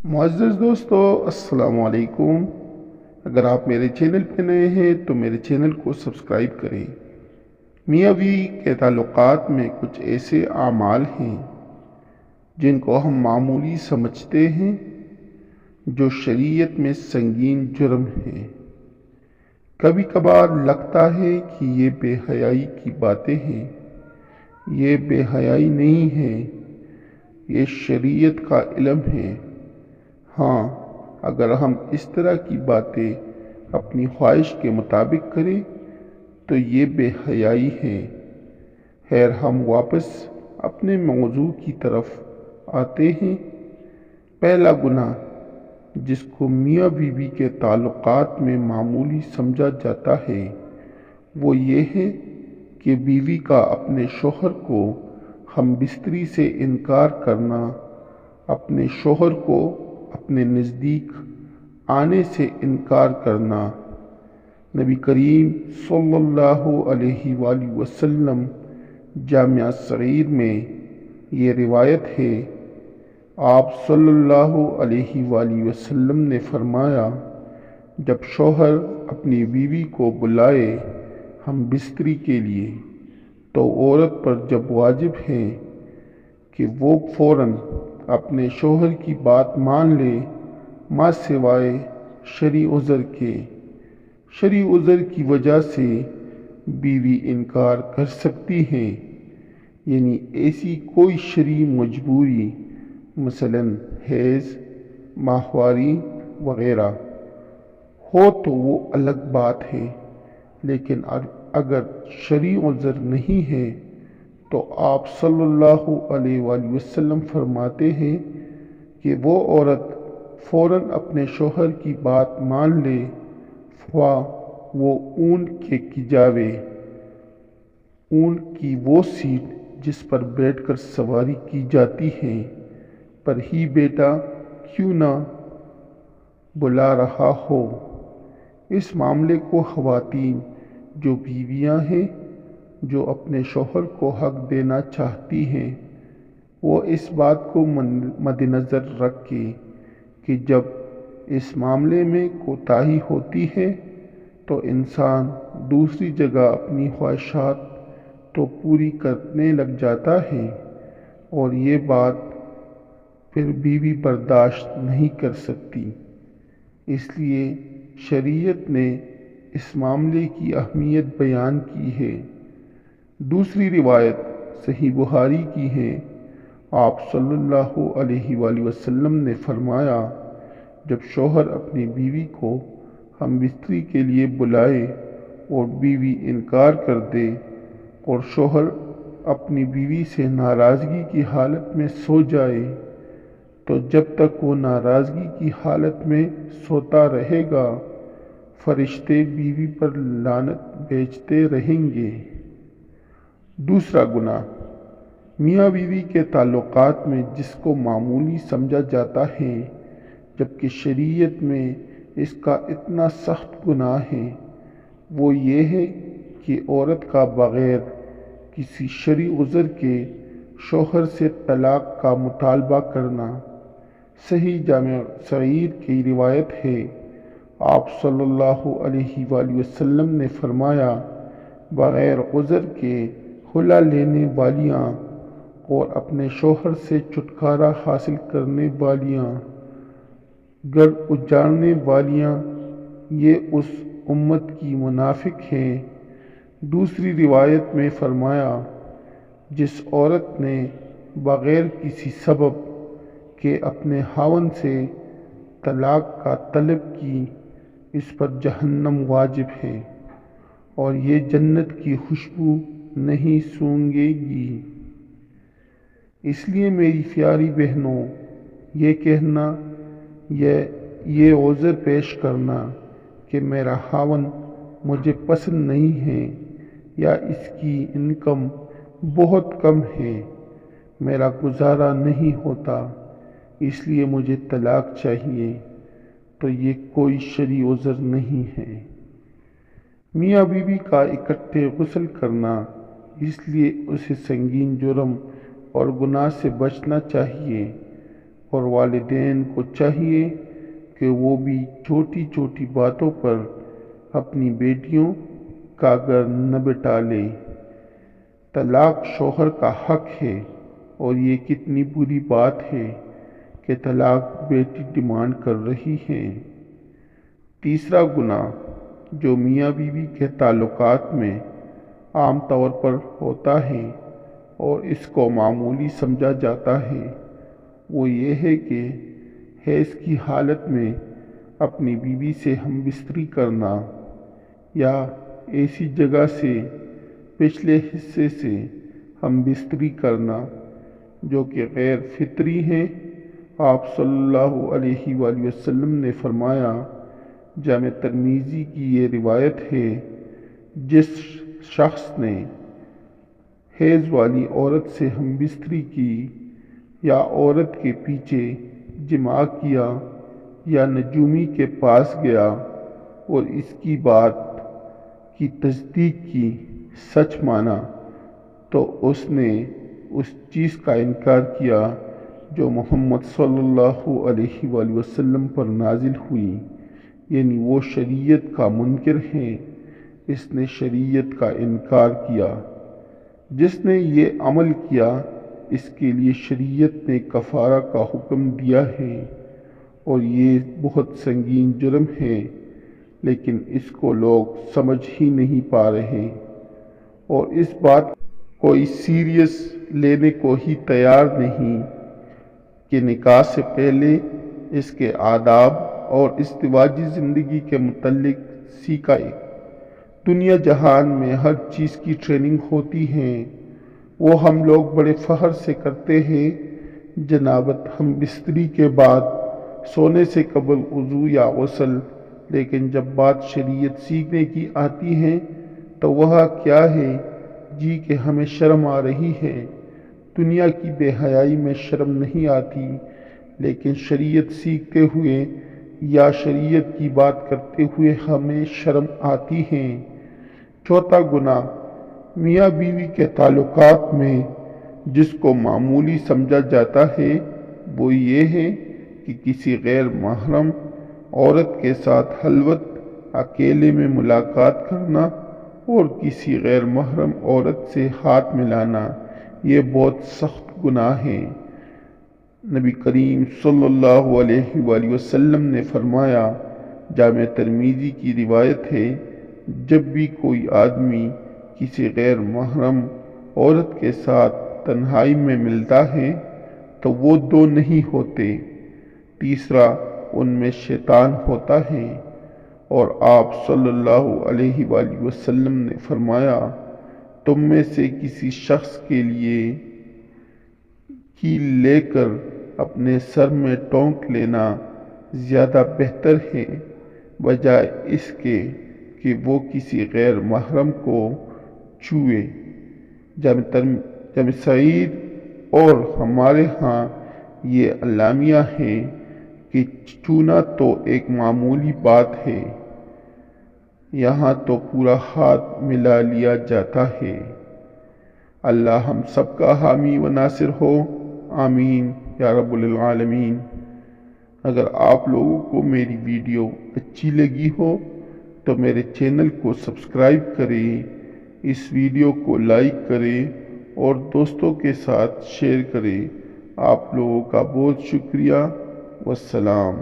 معزز دوستو، السلام علیکم۔ اگر آپ میرے چینل پہ نئے ہیں تو میرے چینل کو سبسکرائب کریں۔ میاں بیوی کے تعلقات میں کچھ ایسے اعمال ہیں جن کو ہم معمولی سمجھتے ہیں، جو شریعت میں سنگین جرم ہیں۔ کبھی کبھار لگتا ہے کہ یہ بے حیائی کی باتیں ہیں۔ یہ بے حیائی نہیں ہے، یہ شریعت کا علم ہے۔ ہاں، اگر ہم اس طرح کی باتیں اپنی خواہش کے مطابق کریں تو یہ بے حیائی ہے۔ خیر، ہم واپس اپنے موضوع کی طرف آتے ہیں۔ پہلا گناہ جس کو میاں بیوی کے تعلقات میں معمولی سمجھا جاتا ہے وہ یہ ہے کہ بیوی کا اپنے شوہر کو ہم بستری سے انکار کرنا، اپنے شوہر کو اپنے نزدیک آنے سے انکار کرنا۔ نبی کریم صلی اللہ علیہ وآلہ وسلم جامع صغیر میں یہ روایت ہے، آپ صلی اللہ علیہ وآلہ وسلم نے فرمایا، جب شوہر اپنی بیوی کو بلائے ہم بستری کے لیے تو عورت پر جب واجب ہے کہ وہ فوراً اپنے شوہر کی بات مان لے، ماں سوائے شرعی عذر کے۔ شرعی عذر کی وجہ سے بیوی انکار کر سکتی ہے، یعنی ایسی کوئی شرعی مجبوری مثلاً حیض، ماہواری وغیرہ ہو تو وہ الگ بات ہے، لیکن اگر شرعی عذر نہیں ہے تو آپ صلی اللہ علیہ وآلہ وسلم فرماتے ہیں کہ وہ عورت فوراً اپنے شوہر کی بات مان لے، خواہ وہ اونٹ کے جاوے، اونٹ کی وہ سیٹ جس پر بیٹھ کر سواری کی جاتی ہے پر ہی بیٹا کیوں نہ بلا رہا ہو۔ اس معاملے کو خواتین جو بیویاں ہیں، جو اپنے شوہر کو حق دینا چاہتی ہیں، وہ اس بات کو مد نظر رکھ کے کہ جب اس معاملے میں کوتاہی ہوتی ہے تو انسان دوسری جگہ اپنی خواہشات تو پوری کرنے لگ جاتا ہے، اور یہ بات پھر بیوی برداشت نہیں کر سکتی۔ اس لیے شریعت نے اس معاملے کی اہمیت بیان کی ہے۔ دوسری روایت صحیح بخاری کی ہے، آپ صلی اللہ علیہ وآلہ وسلم نے فرمایا، جب شوہر اپنی بیوی کو ہم بستری کے لیے بلائے اور بیوی انکار کر دے اور شوہر اپنی بیوی سے ناراضگی کی حالت میں سو جائے تو جب تک وہ ناراضگی کی حالت میں سوتا رہے گا فرشتے بیوی پر لعنت بھیجتے رہیں گے۔ دوسرا گناہ میاں بیوی کے تعلقات میں جس کو معمولی سمجھا جاتا ہے جبکہ شریعت میں اس کا اتنا سخت گناہ ہے، وہ یہ ہے کہ عورت کا بغیر کسی شرعی عذر کے شوہر سے طلاق کا مطالبہ کرنا۔ صحیح جامع صغیر کی روایت ہے، آپ صلی اللہ علیہ وآلہ وسلم نے فرمایا، بغیر عذر کے خلا لینے والیاں اور اپنے شوہر سے چھٹکارا حاصل کرنے والیاں، گھر اجاڑنے والیاں، یہ اس امت کی منافق ہیں۔ دوسری روایت میں فرمایا، جس عورت نے بغیر کسی سبب کے اپنے خاوند سے طلاق کا طلب کی، اس پر جہنم واجب ہے اور یہ جنت کی خوشبو نہیں سونگھے گی۔ اس لیے میری پیاری بہنوں، یہ کہنا یہ عذر پیش کرنا کہ میرا خاوند مجھے پسند نہیں ہے یا اس کی انکم بہت کم ہے، میرا گزارا نہیں ہوتا اس لیے مجھے طلاق چاہیے، تو یہ کوئی شرعی عذر نہیں ہے۔ میاں بیوی کا اکٹھے غسل کرنا، اس لیے اسے سنگین جرم اور گناہ سے بچنا چاہیے۔ اور والدین کو چاہیے کہ وہ بھی چھوٹی چھوٹی باتوں پر اپنی بیٹیوں کا گر نہ بٹا لیں۔ طلاق شوہر کا حق ہے، اور یہ کتنی بری بات ہے کہ طلاق بیٹی ڈیمانڈ کر رہی ہے۔ تیسرا گناہ جو میاں بیوی کے تعلقات میں عام طور پر ہوتا ہے اور اس کو معمولی سمجھا جاتا ہے، وہ یہ ہے کہ حیض کی حالت میں اپنی بیوی سے ہم بستری کرنا یا ایسی جگہ سے پچھلے حصے سے ہم بستری کرنا جو کہ غیر فطری ہے۔ آپ صلی اللہ علیہ وآلہ وسلم نے فرمایا، جامع ترمذی کی یہ روایت ہے، جس شخص نے حیض والی عورت سے ہم بستری کی یا عورت کے پیچھے جماع کیا یا نجومی کے پاس گیا اور اس کی بات کی تصدیق کی، سچ مانا، تو اس نے اس چیز کا انکار کیا جو محمد صلی اللہ علیہ وآلہ وسلم پر نازل ہوئی، یعنی وہ شریعت کا منکر ہے، اس نے شریعت کا انکار کیا۔ جس نے یہ عمل کیا اس کے لیے شریعت نے کفارہ کا حکم دیا ہے، اور یہ بہت سنگین جرم ہے، لیکن اس کو لوگ سمجھ ہی نہیں پا رہے اور اس بات کوئی سیریس لینے کو ہی تیار نہیں کہ نکاح سے پہلے اس کے آداب اور ازدواجی زندگی کے متعلق سیکھائے۔ دنیا جہان میں ہر چیز کی ٹریننگ ہوتی ہے، وہ ہم لوگ بڑے فخر سے کرتے ہیں۔ جنابت ہم بستری کے بعد، سونے سے قبل وضو یا غسل، لیکن جب بات شریعت سیکھنے کی آتی ہے تو وہ کیا ہے جی کہ ہمیں شرم آ رہی ہے۔ دنیا کی بے حیائی میں شرم نہیں آتی، لیکن شریعت سیکھتے ہوئے یا شریعت کی بات کرتے ہوئے ہمیں شرم آتی ہے۔ چوتھا گناہ میاں بیوی کے تعلقات میں جس کو معمولی سمجھا جاتا ہے وہ یہ ہے کہ کسی غیر محرم عورت کے ساتھ خلوت، اکیلے میں ملاقات کرنا اور کسی غیر محرم عورت سے ہاتھ ملانا، یہ بہت سخت گناہ ہے۔ نبی کریم صلی اللہ علیہ وآلہ وسلم نے فرمایا، جامع ترمذی کی روایت ہے، جب بھی کوئی آدمی کسی غیر محرم عورت کے ساتھ تنہائی میں ملتا ہے تو وہ دو نہیں ہوتے، تیسرا ان میں شیطان ہوتا ہے۔ اور آپ صلی اللہ علیہ وآلہ وسلم نے فرمایا، تم میں سے کسی شخص کے لیے کیل لے کر اپنے سر میں ٹونک لینا زیادہ بہتر ہے بجائے اس کے کہ وہ کسی غیر محرم کو چھوئے۔ جامع صحیح اور ہمارے ہاں یہ اعلامیہ ہے کہ چھونا تو ایک معمولی بات ہے، یہاں تو پورا ہاتھ ملا لیا جاتا ہے۔ اللہ ہم سب کا حامی و ناصر ہو، آمین یا رب العالمین۔ اگر آپ لوگوں کو میری ویڈیو اچھی لگی ہو تو میرے چینل کو سبسکرائب کریں، اس ویڈیو کو لائک کریں اور دوستوں کے ساتھ شیئر کریں۔ آپ لوگوں کا بہت شکریہ، والسلام۔